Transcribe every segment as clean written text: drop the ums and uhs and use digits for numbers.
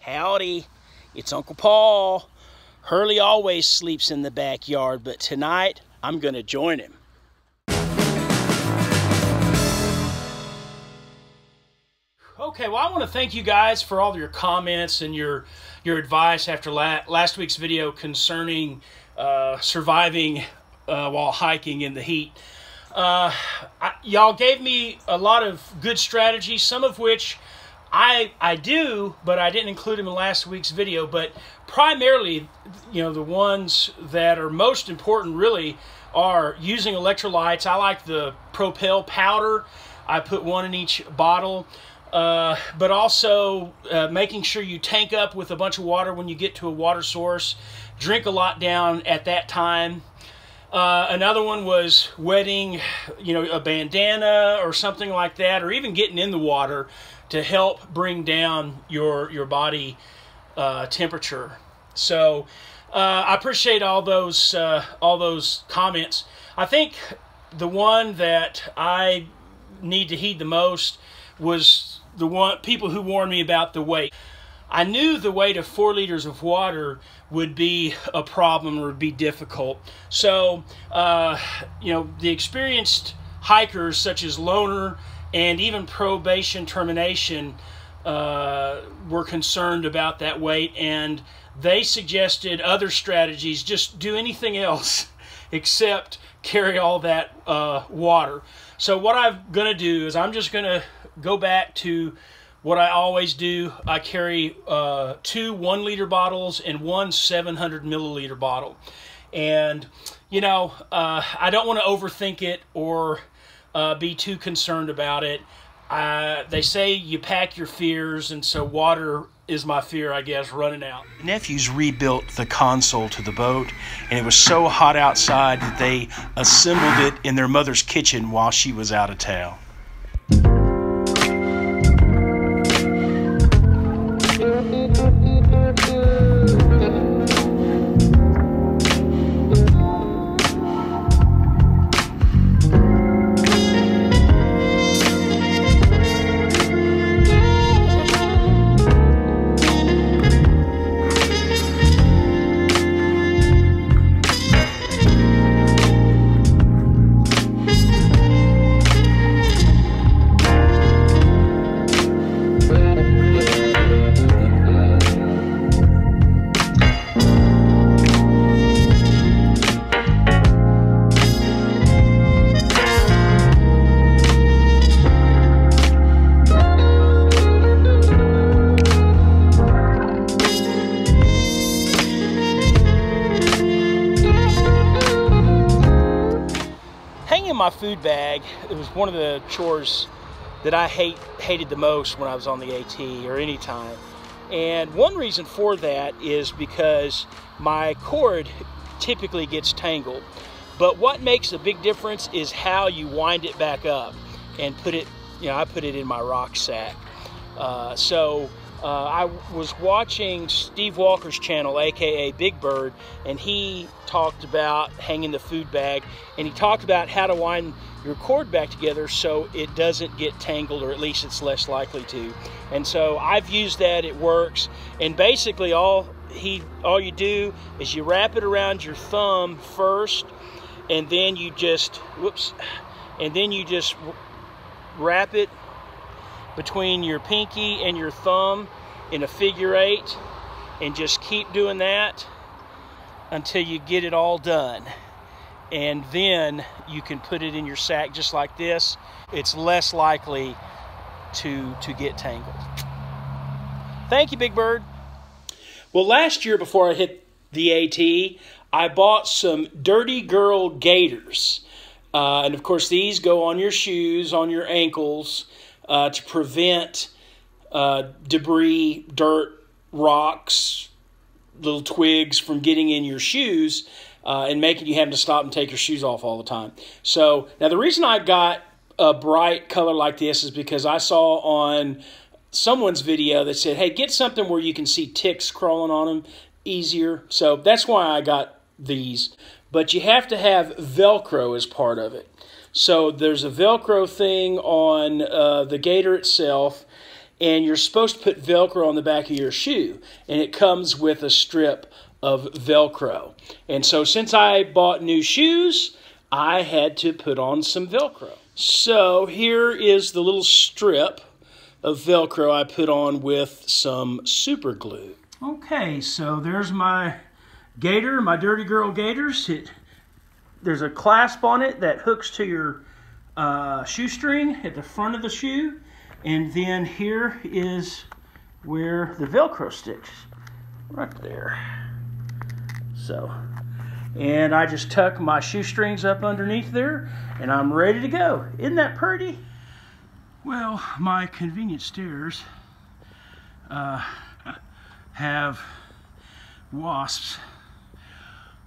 Howdy, it's Uncle Paul. Hurley always sleeps in the backyard, but tonight I'm gonna join him. Okay, well, I want to thank you guys for all your comments and your advice after last week's video concerning surviving while hiking in the heat. Y'all gave me a lot of good strategies, some of which I do, but I didn't include them in last week's video. But primarily, you know, the ones that are most important really are using electrolytes. I like the Propel powder. I put one in each bottle. But also making sure you tank up with a bunch of water when you get to a water source. Drink a lot down at that time. Another one was wetting, you know, a bandana or something like that, or even getting in the water to help bring down your body temperature. So I appreciate all those comments. I think the one that I need to heed the most was the one people who warned me about the weight. I knew the weight of 4 liters of water would be a problem or would be difficult. So, you know, the experienced hikers such as Loner and even Probation Termination were concerned about that weight, and they suggested other strategies. Just do anything else except carry all that water. So what I'm going to do is I'm just going to go back to what I always do. I carry 2 1-liter bottles and 1 700 milliliter bottle. And, you know, I don't want to overthink it or be too concerned about it. They say you pack your fears, and so water is my fear, I guess, running out. Nephews rebuilt the console to the boat, and it was so hot outside that they assembled it in their mother's kitchen while she was out of town. My food bag, it was one of the chores that I hated the most when I was on the AT or any time. And one reason for that is because my cord typically gets tangled. But what makes a big difference is how you wind it back up and put it, you know, I put it in my rucksack. I was watching Steve Walker's channel, aka Big Bird, and he talked about hanging the food bag, and he talked about how to wind your cord back together so it doesn't get tangled, or at least it's less likely to. And so I've used that, it works. And basically all you do is you wrap it around your thumb first, and then you just wrap it between your pinky and your thumb in a figure 8, and just keep doing that until you get it all done. And then you can put it in your sack just like this. It's less likely to get tangled. Thank you, Big Bird. Well, last year before I hit the AT, I bought some Dirty Girl Gators. And of course these go on your shoes, on your ankles, to prevent debris, dirt, rocks, little twigs from getting in your shoes and making you have to stop and take your shoes off all the time. So now the reason I got a bright color like this is because I saw on someone's video that said, hey, get something where you can see ticks crawling on them easier. So that's why I got these. But you have to have Velcro as part of it. So there's a Velcro thing on the Gator itself, and you're supposed to put Velcro on the back of your shoe, and it comes with a strip of Velcro. And so since I bought new shoes, I had to put on some Velcro. So here is the little strip of Velcro I put on with some super glue. Okay, so there's my Gator, my Dirty Girl Gators. There's a clasp on it that hooks to your shoestring at the front of the shoe. And then here is where the Velcro sticks, right there. So, and I just tuck my shoestrings up underneath there, and I'm ready to go. Isn't that pretty? Well, my convenient stairs have wasps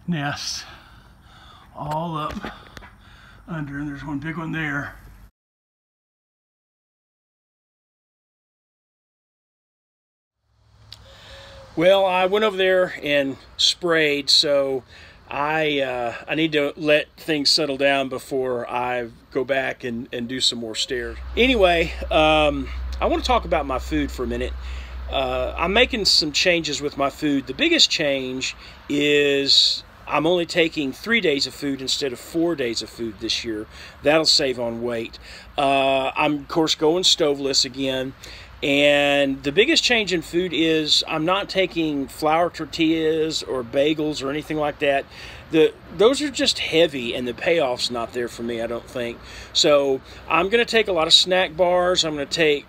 nests all up under, and there's one big one there. Well, I went over there and sprayed, so I need to let things settle down before I go back and do some more stairs. Anyway, I want to talk about my food for a minute. I'm making some changes with my food. The biggest change is I'm only taking 3 days of food instead of 4 days of food this year. That'll save on weight. I'm, of course, going stoveless again. And the biggest change in food is I'm not taking flour tortillas or bagels or anything like that. Those are just heavy, and the payoff's not there for me, I don't think. So I'm going to take a lot of snack bars. I'm going to take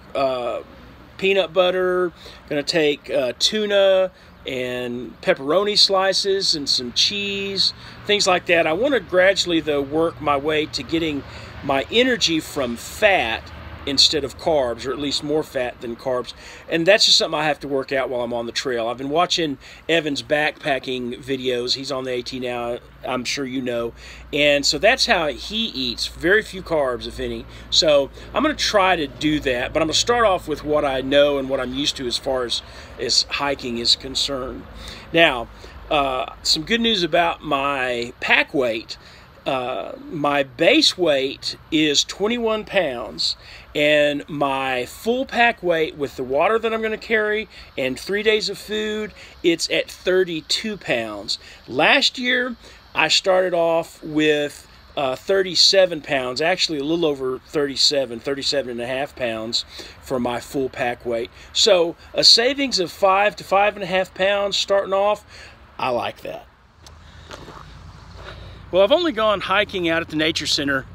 peanut butter. I'm going to take tuna and pepperoni slices and some cheese, things like that. I want to gradually, though, work my way to getting my energy from fat instead of carbs, or at least more fat than carbs. And that's just something I have to work out while I'm on the trail. I've been watching Evan's backpacking videos. He's on the AT now, I'm sure you know. And so that's how he eats. Very few carbs, if any. So I'm going to try to do that, but I'm going to start off with what I know and what I'm used to as far as hiking is concerned. Now, some good news about my pack weight. My base weight is 21 pounds, and my full pack weight with the water that I'm going to carry and 3 days of food, it's at 32 pounds. Last year, I started off with 37 pounds, actually a little over 37 and a half pounds for my full pack weight. So a savings of 5 to 5.5 pounds starting off, I like that. Well, I've only gone hiking out at the nature center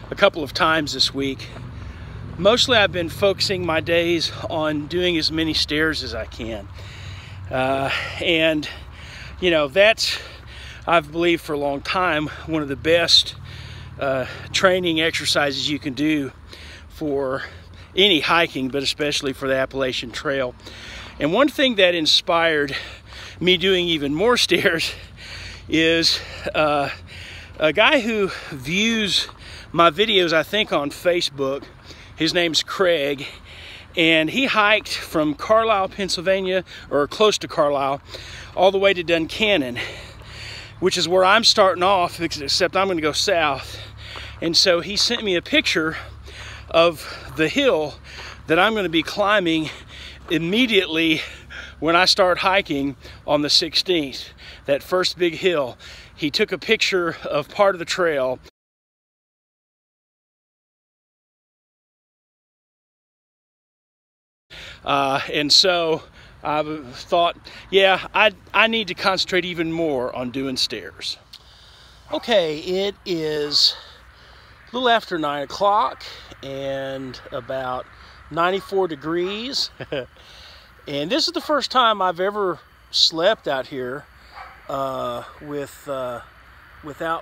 a couple of times this week. Mostly I've been focusing my days on doing as many stairs as I can. And, you know, that's, I've believed for a long time, one of the best training exercises you can do for any hiking, but especially for the Appalachian Trail. And one thing that inspired me doing even more stairs is a guy who views my videos, I think, on Facebook. His name's Craig, and he hiked from Carlisle, Pennsylvania, or close to Carlisle, all the way to Duncannon, which is where I'm starting off, except I'm going to go south. And so he sent me a picture of the hill that I'm going to be climbing immediately when I start hiking on the 16th, that first big hill. He took a picture of part of the trail. And so I thought, yeah, I need to concentrate even more on doing stairs. Okay, it is a little after 9 o'clock and about 94 degrees. And this is the first time I've ever slept out here without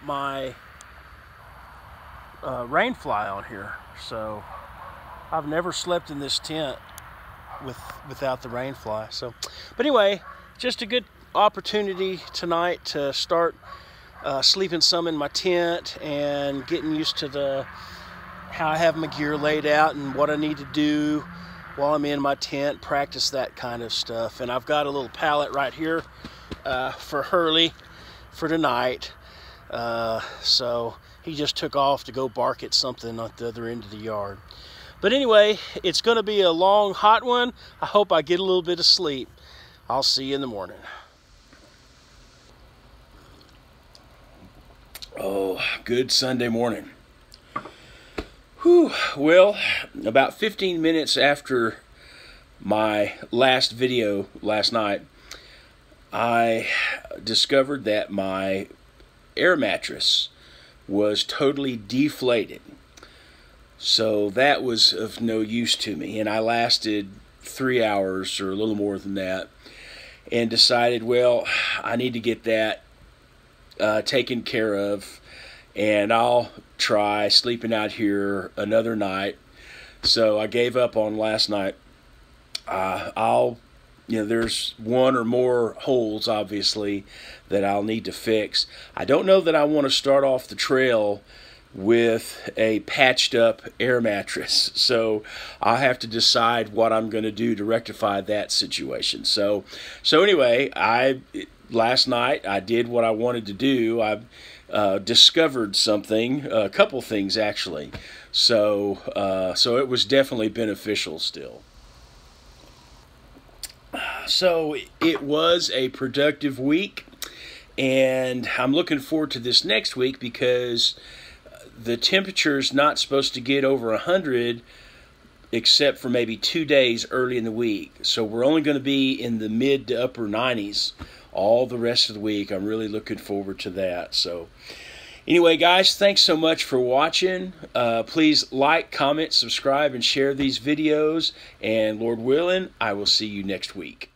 my rainfly on here. So I've never slept in this tent without the rainfly. So, but anyway, just a good opportunity tonight to start sleeping some in my tent and getting used to how I have my gear laid out and what I need to do while I'm in my tent, practice that kind of stuff. And I've got a little pallet right here for Hurley for tonight. So he just took off to go bark at something at the other end of the yard. But anyway, it's going to be a long, hot one. I hope I get a little bit of sleep. I'll see you in the morning. Oh, good Sunday morning. Whew. Well, about 15 minutes after my last video last night, I discovered that my air mattress was totally deflated. So that was of no use to me, and I lasted 3 hours or a little more than that, and decided, well, I need to get that taken care of, and I'll try sleeping out here another night. So I gave up on last night. There's one or more holes, obviously, that I'll need to fix. I don't know that I want to start off the trail with a patched up air mattress. So I'll have to decide what I'm going to do to rectify that situation. So anyway, last night I did what I wanted to do. I discovered something, a couple things actually. So it was definitely beneficial still. So it was a productive week, and I'm looking forward to this next week because the temperature's not supposed to get over 100 except for maybe 2 days early in the week. So we're only going to be in the mid to upper 90s all the rest of the week. I'm really looking forward to that. So anyway, guys, thanks so much for watching. Please like, comment, subscribe, and share these videos. And Lord willing, I will see you next week.